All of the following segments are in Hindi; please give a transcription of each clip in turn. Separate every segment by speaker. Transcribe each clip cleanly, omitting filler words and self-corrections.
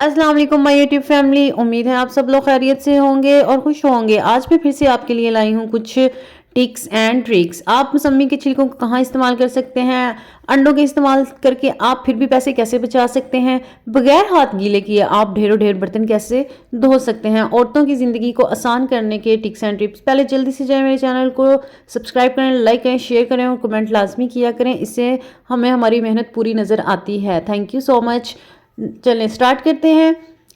Speaker 1: अस्सलाम वालेकुम माय यूट्यूब फैमिली। उम्मीद है आप सब लोग खैरियत से होंगे और खुश होंगे। आज मैं फिर से आपके लिए लाई हूँ कुछ टिप्स एंड ट्रिक्स। आप मौसमी के छिलकों को कहाँ इस्तेमाल कर सकते हैं, अंडों के इस्तेमाल करके आप फिर भी पैसे कैसे बचा सकते हैं, बगैर हाथ गीले किए आप ढेरों ढेर बर्तन कैसे धो सकते हैं। औरतों की ज़िंदगी को आसान करने के टिप्स एंड टिप्स। पहले जल्दी से जाए मेरे चैनल को सब्सक्राइब करें, लाइक करें, शेयर करें और कमेंट लाजमी किया करें। इससे हमें हमारी मेहनत पूरी नज़र आती है। Thank you so much. चलें स्टार्ट करते हैं।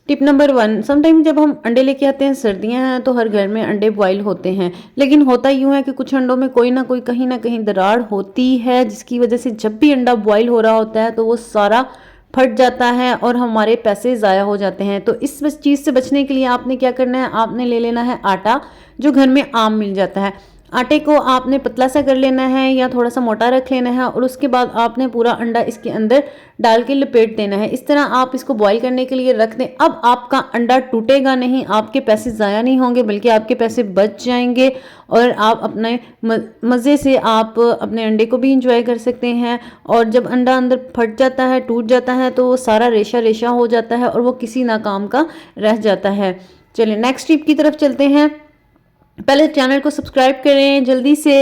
Speaker 1: टिप नंबर 1, समटाइम जब हम अंडे लेके आते हैं, सर्दियां हैं तो हर घर में अंडे बॉयल होते हैं, लेकिन होता यूं है कि कुछ अंडों में कोई ना कोई कहीं ना कहीं दरार होती है, जिसकी वजह से जब भी अंडा बॉयल हो रहा होता है तो वो सारा फट जाता है और हमारे पैसे ज़ाया हो जाते हैं। तो इस चीज़ से बचने के लिए आपने क्या करना है, आपने ले लेना है आटा, जो घर में आम मिल जाता है। आटे को आपने पतला सा कर लेना है या थोड़ा सा मोटा रख लेना है और उसके बाद आपने पूरा अंडा इसके अंदर डाल के लपेट देना है। इस तरह आप इसको बॉईल करने के लिए रख दें। अब आपका अंडा टूटेगा नहीं, आपके पैसे ज़ाया नहीं होंगे, बल्कि आपके पैसे बच जाएंगे और आप अपने मज़े से आप अपने अंडे को भी इंजॉय कर सकते हैं। और जब अंडा अंदर फट जाता है, टूट जाता है, तो वो सारा रेशा रेशा हो जाता है और वो किसी ना काम का रह जाता है। चलिए नेक्स्ट टिप की तरफ चलते हैं। पहले चैनल को सब्सक्राइब करें जल्दी से।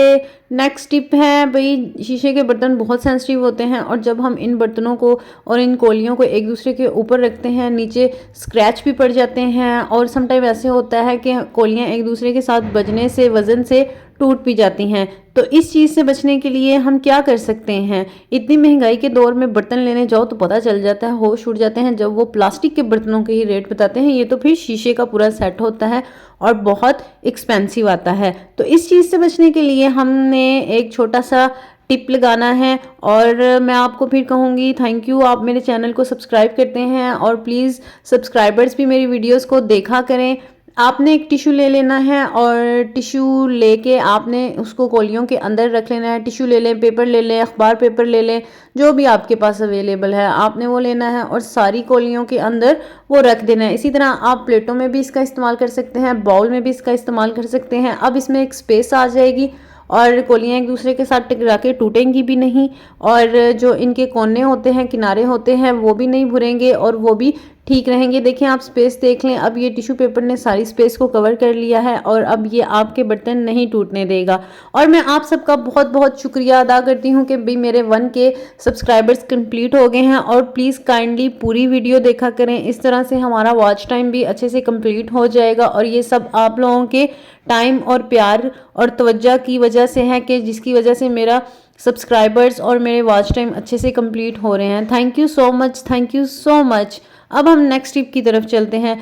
Speaker 1: नेक्स्ट टिप है भाई, शीशे के बर्तन बहुत सेंसिटिव होते हैं और जब हम इन बर्तनों को और इन कोलियों को एक दूसरे के ऊपर रखते हैं, नीचे स्क्रैच भी पड़ जाते हैं और समटाइम ऐसे होता है कि कोलियां एक दूसरे के साथ बजने से, वजन से टूट भी जाती हैं। तो इस चीज़ से बचने के लिए हम क्या कर सकते हैं, इतनी महंगाई के दौर में बर्तन लेने जाओ तो पता चल जाता है, होश उड़ जाते हैं जब वो प्लास्टिक के बर्तनों के ही रेट बताते हैं। ये तो फिर शीशे का पूरा सेट होता है और बहुत एक्सपेंसिव आता है। तो इस चीज़ से बचने के लिए हमने एक छोटा सा टिप लगाना है और मैं आपको फिर कहूँगी थैंक यू, आप मेरे चैनल को सब्सक्राइब करते हैं और प्लीज़ सब्सक्राइबर्स भी मेरी वीडियोस को देखा करें। आपने एक टिश्यू ले लेना है और टिश्यू लेके आपने उसको कोलियों के अंदर रख लेना है। टिश्यू ले लें, पेपर ले लें, अखबार पेपर ले लें, जो भी आपके पास अवेलेबल है आपने वो लेना है और सारी कोलियों के अंदर वो रख देना है। इसी तरह आप प्लेटों में भी इसका इस्तेमाल कर सकते हैं, बाउल में भी इसका इस्तेमाल कर सकते हैं। अब इसमें एक स्पेस आ जाएगी और कोलियाँ एक दूसरे के साथ टकरा के टूटेंगी भी नहीं और जो इनके कोने होते हैं, किनारे होते हैं, वो भी नहीं भुरेंगे और वो भी ठीक रहेंगे। देखिए आप स्पेस देख लें, अब ये टिश्यू पेपर ने सारी स्पेस को कवर कर लिया है और अब ये आपके बर्तन नहीं टूटने देगा। और मैं आप सबका बहुत बहुत शुक्रिया अदा करती हूँ कि भाई मेरे 1K सब्सक्राइबर्स कंप्लीट हो गए हैं और प्लीज़ काइंडली पूरी वीडियो देखा करें, इस तरह से हमारा वॉच टाइम भी अच्छे से कंप्लीट हो जाएगा। और ये सब आप लोगों के टाइम और प्यार और तवज्जो की वजह से है कि जिसकी वजह से मेरा सब्सक्राइबर्स और मेरे वॉच टाइम अच्छे से कंप्लीट हो रहे हैं। Thank you so much, thank you so much. अब हम नेक्स्ट टिप की तरफ चलते हैं।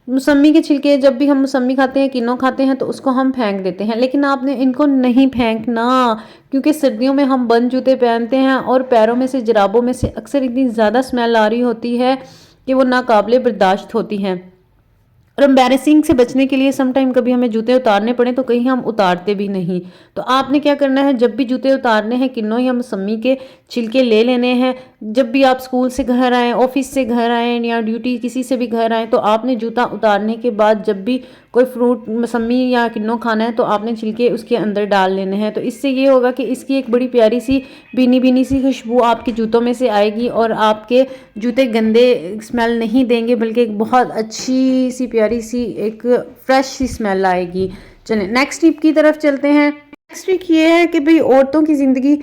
Speaker 1: मौसमी के छिलके, जब भी हम मौसमी खाते हैं, किन्नू खाते हैं, तो उसको हम फेंक देते हैं, लेकिन आपने इनको नहीं फेंकना, क्योंकि सर्दियों में हम बंद जूते पहनते हैं और पैरों में से, जुराबों में से अक्सर इतनी ज़्यादा स्मेल आ रही होती है कि वो नाकाबिले बर्दाश्त होती हैं। और एम्बैरेसिंग से बचने के लिए समटाइम कभी हमें जूते उतारने पड़े तो कहीं हम उतारते भी नहीं। तो आपने क्या करना है, जब भी जूते उतारने हैं, किन्नों या मौसमी के छिलके ले लेने हैं। जब भी आप स्कूल से घर आएँ, ऑफिस से घर आएँ या ड्यूटी किसी से भी घर आएँ, तो आपने जूता उतारने के बाद जब भी कोई फ्रूट, मौसमी या किन्नों खाना है, तो आपने छिलके उसके अंदर डाल लेने हैं। तो इससे ये होगा कि इसकी एक बड़ी प्यारी सी भीनी भीनी सी खुशबू आपके जूतों में से आएगी और आपके जूते गंदे स्मेल नहीं देंगे, बल्कि एक बहुत अच्छी सी प्यारी सी एक फ्रेश सी स्मेल आएगी। चलें नेक्स्ट टिप की तरफ चलते हैं। नेक्स्ट टिप ये है कि भाई औरतों की ज़िंदगी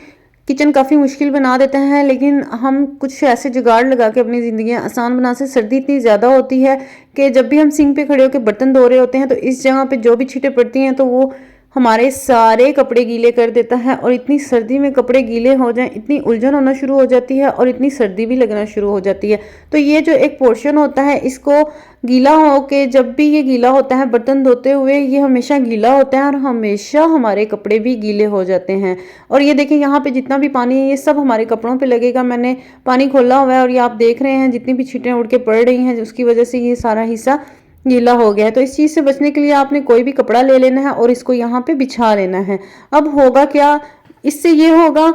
Speaker 1: किचन काफ़ी मुश्किल बना देते हैं, लेकिन हम कुछ ऐसे जुगाड़ लगा के अपनी ज़िंदगी आसान बना से। सर्दी इतनी ज़्यादा होती है कि जब भी हम सिंक पे खड़े होकर बर्तन धो रहे होते हैं तो इस जगह पे जो भी छींटें पड़ती हैं तो वो हमारे सारे कपड़े गीले कर देता है और इतनी सर्दी में कपड़े गीले हो जाएं, इतनी उलझन होना शुरू हो जाती है और इतनी सर्दी भी लगना शुरू हो जाती है। तो ये जो एक पोर्शन होता है, इसको गीला हो के, जब भी ये गीला होता है बर्तन धोते हुए, ये हमेशा गीला होता है और हमेशा हमारे कपड़े भी गीले हो जाते हैं। और ये देखिए यहाँ पे जितना भी पानी है ये सब हमारे कपड़ों पे लगेगा। मैंने पानी खोला हुआ है और ये आप देख रहे हैं जितनी भी छींटें उड़ के पड़ रही हैं, उसकी वजह से ये सारा हिस्सा गीला हो गया है। तो इस चीज़ से बचने के लिए आपने कोई भी कपड़ा ले लेना है और इसको यहाँ पे बिछा लेना है। अब होगा क्या, इससे ये होगा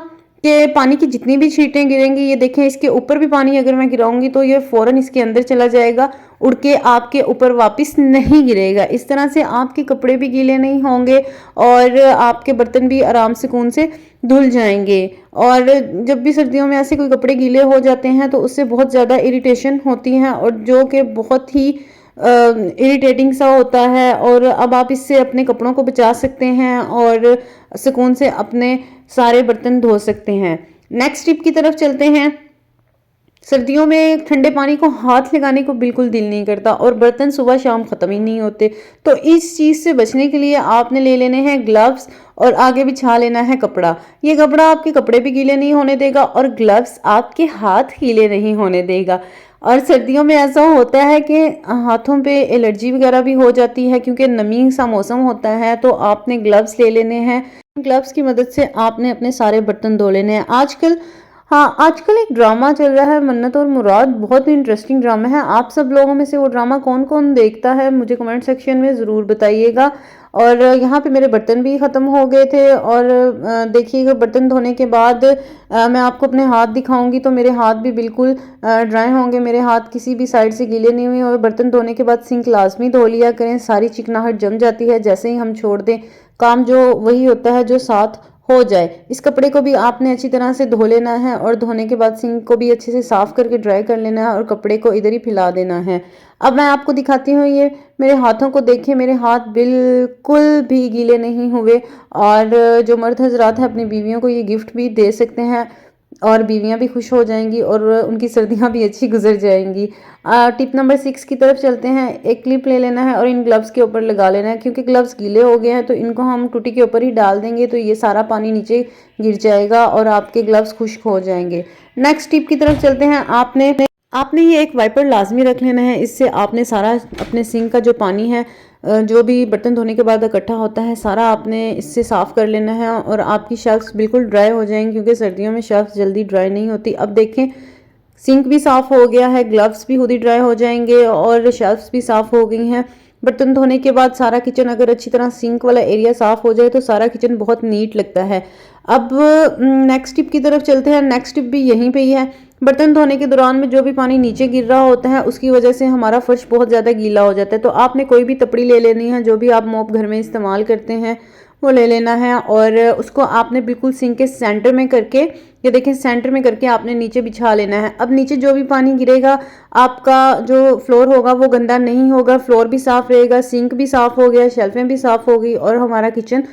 Speaker 1: कि पानी की जितनी भी छींटें गिरेंगी, ये देखें इसके ऊपर भी पानी अगर मैं गिराऊंगी तो ये फ़ौरन इसके अंदर चला जाएगा उड़ के आपके ऊपर वापस नहीं गिरेगा। इस तरह से आपके कपड़े भी गीले नहीं होंगे और आपके बर्तन भी आराम सुकून से धुल जाएंगे। और जब भी सर्दियों में ऐसे कोई कपड़े गीले हो जाते हैं तो उससे बहुत ज़्यादा इरिटेशन होती है और जो कि बहुत ही इरिटेटिंग सा होता है। और अब आप इससे अपने कपड़ों को बचा सकते हैं और सुकून से अपने सारे बर्तन धो सकते हैं। नेक्स्ट टिप की तरफ चलते हैं। सर्दियों में ठंडे पानी को हाथ लगाने को बिल्कुल दिल नहीं करता और बर्तन सुबह शाम ख़त्म ही नहीं होते। तो इस चीज़ से बचने के लिए आपने ले लेने हैं ग्लव्स और आगे बिछा लेना है कपड़ा। ये कपड़ा आपके कपड़े भी गीले नहीं होने देगा और ग्लव्स आपके हाथ गीले नहीं होने देगा। और सर्दियों में ऐसा होता है कि हाथों पे एलर्जी वगैरह भी हो जाती है क्योंकि नमी सा मौसम होता है। तो आपने ग्लव्स ले लेने हैं। ग्लव्स की मदद से आपने अपने सारे बर्तन धो लेने हैं। आजकल एक ड्रामा चल रहा है मन्नत और मुराद, बहुत ही इंटरेस्टिंग ड्रामा है। आप सब लोगों में से वो ड्रामा कौन कौन देखता है मुझे कमेंट सेक्शन में ज़रूर बताइएगा। और यहाँ पे मेरे बर्तन भी ख़त्म हो गए थे और देखिएगा बर्तन धोने के बाद मैं आपको अपने हाथ दिखाऊंगी तो मेरे हाथ भी बिल्कुल ड्राई होंगे। मेरे हाथ किसी भी साइड से गीले नहीं हुए। और बर्तन धोने के बाद सिंक लाजमी धो लिया करें, सारी चिकनाहट जम जाती है जैसे ही हम छोड़ दें। काम जो वही होता है जो साथ हो जाए। इस कपड़े को भी आपने अच्छी तरह से धो लेना है और धोने के बाद सिंक को भी अच्छे से साफ करके ड्राई कर लेना है और कपड़े को इधर ही फैला देना है। अब मैं आपको दिखाती हूँ, ये मेरे हाथों को देखिए, मेरे हाथ बिल्कुल भी गीले नहीं हुए। और जो मर्द हजरात हैं अपनी बीवियों को ये गिफ्ट भी दे सकते हैं और बीवियां भी खुश हो जाएंगी और उनकी सर्दियां भी अच्छी गुजर जाएंगी। टिप नंबर 6 की तरफ चलते हैं। एक क्लिप ले लेना है और इन ग्लव्स के ऊपर लगा लेना है क्योंकि ग्लव्स गीले हो गए हैं तो इनको हम टूटी के ऊपर ही डाल देंगे तो ये सारा पानी नीचे गिर जाएगा और आपके ग्लव्स खुश्क हो जाएंगे। नेक्स्ट टिप की तरफ चलते हैं। आपने ये एक वाइपर लाजमी रख लेना है। इससे आपने सारा अपने सिंक का जो पानी है जो भी बर्तन धोने के बाद इकट्ठा होता है सारा आपने इससे साफ़ कर लेना है और आपकी शेल्फ्स बिल्कुल ड्राई हो जाएंगी क्योंकि सर्दियों में शेल्फ्स जल्दी ड्राई नहीं होती। अब देखें सिंक भी साफ़ हो गया है, ग्लव्स भी खुद ही ड्राई हो जाएंगे और शेल्फ्स भी साफ़ हो गई हैं। बर्तन धोने के बाद सारा किचन अगर अच्छी तरह सिंक वाला एरिया साफ़ हो जाए तो सारा किचन बहुत नीट लगता है। अब नेक्स्ट टिप की तरफ चलते हैं। नेक्स्ट टिप भी यहीं पे ही है। बर्तन धोने के दौरान में जो भी पानी नीचे गिर रहा होता है उसकी वजह से हमारा फर्श बहुत ज़्यादा गीला हो जाता है। तो आपने कोई भी तपड़ी ले लेनी है, जो भी आप मॉप घर में इस्तेमाल करते हैं वो ले लेना है और उसको आपने बिल्कुल सिंक के सेंटर में करके, ये देखें सेंटर में करके आपने नीचे बिछा लेना है। अब नीचे जो भी पानी गिरेगा आपका जो फ्लोर होगा वो गंदा नहीं होगा, फ्लोर भी साफ़ रहेगा, सिंक भी साफ़ हो गया, शेल्फें भी साफ़ हो गई और हमारा किचन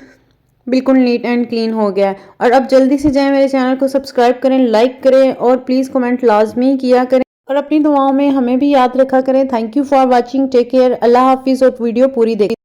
Speaker 1: बिल्कुल नीट एंड क्लीन हो गया है। और अब जल्दी से जाएं मेरे चैनल को सब्सक्राइब करें, लाइक करें और प्लीज़ कमेंट लाजमी किया करें और अपनी दुआओं में हमें भी याद रखा करें। Thank you for watching, take care, Allah हाफिज़। और वीडियो पूरी देखें।